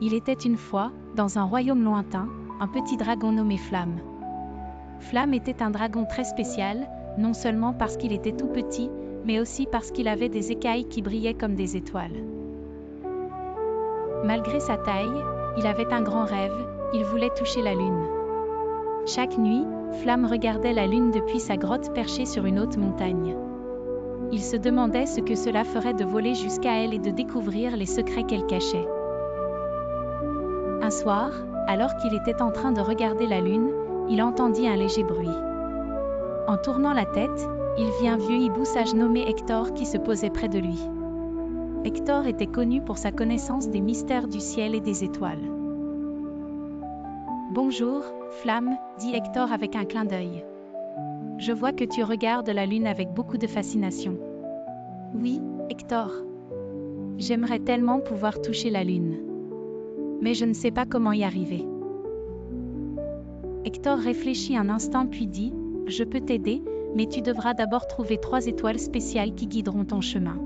Il était une fois, dans un royaume lointain, un petit dragon nommé Flamme. Flamme était un dragon très spécial, non seulement parce qu'il était tout petit, mais aussi parce qu'il avait des écailles qui brillaient comme des étoiles. Malgré sa taille, il avait un grand rêve, il voulait toucher la lune. Chaque nuit, Flamme regardait la lune depuis sa grotte perchée sur une haute montagne. Il se demandait ce que cela ferait de voler jusqu'à elle et de découvrir les secrets qu'elle cachait. Un soir, alors qu'il était en train de regarder la lune, il entendit un léger bruit. En tournant la tête, il vit un vieux hibou sage nommé Hector qui se posait près de lui. Hector était connu pour sa connaissance des mystères du ciel et des étoiles. « Bonjour, Flamme, dit Hector avec un clin d'œil. Je vois que tu regardes la lune avec beaucoup de fascination. Oui, Hector. J'aimerais tellement pouvoir toucher la lune. Mais je ne sais pas comment y arriver. Hector réfléchit un instant puis dit, « Je peux t'aider, mais tu devras d'abord trouver 3 étoiles spéciales qui guideront ton chemin.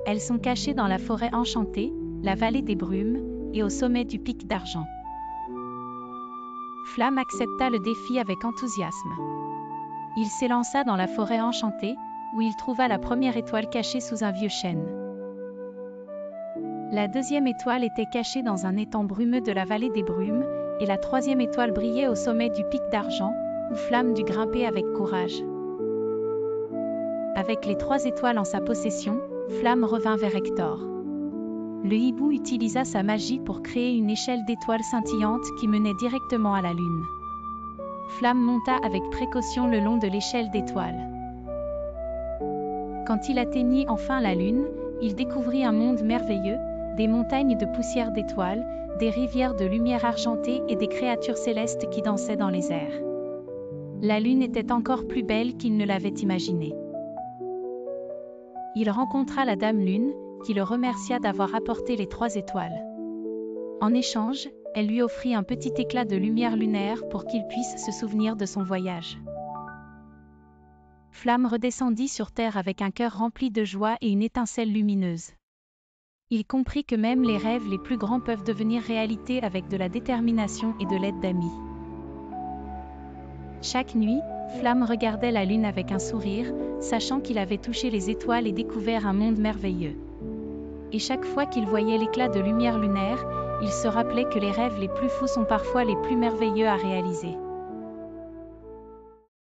Elles sont cachées dans la forêt enchantée, la vallée des brumes, et au sommet du pic d'argent. » Flamme accepta le défi avec enthousiasme. Il s'élança dans la forêt enchantée, où il trouva la première étoile cachée sous un vieux chêne. La deuxième étoile était cachée dans un étang brumeux de la vallée des brumes, et la troisième étoile brillait au sommet du pic d'argent, où Flamme dut grimper avec courage. Avec les 3 étoiles en sa possession, Flamme revint vers Hector. Le hibou utilisa sa magie pour créer une échelle d'étoiles scintillantes qui menait directement à la lune. Flamme monta avec précaution le long de l'échelle d'étoiles. Quand il atteignit enfin la lune, il découvrit un monde merveilleux, des montagnes de poussière d'étoiles, des rivières de lumière argentée et des créatures célestes qui dansaient dans les airs. La lune était encore plus belle qu'il ne l'avait imaginé. Il rencontra la Dame Lune, qui le remercia d'avoir apporté les 3 étoiles. En échange, elle lui offrit un petit éclat de lumière lunaire pour qu'il puisse se souvenir de son voyage. Flamme redescendit sur terre avec un cœur rempli de joie et une étincelle lumineuse. Il comprit que même les rêves les plus grands peuvent devenir réalité avec de la détermination et de l'aide d'amis. Chaque nuit, Flamme regardait la lune avec un sourire, sachant qu'il avait touché les étoiles et découvert un monde merveilleux. Et chaque fois qu'il voyait l'éclat de lumière lunaire, il se rappelait que les rêves les plus fous sont parfois les plus merveilleux à réaliser.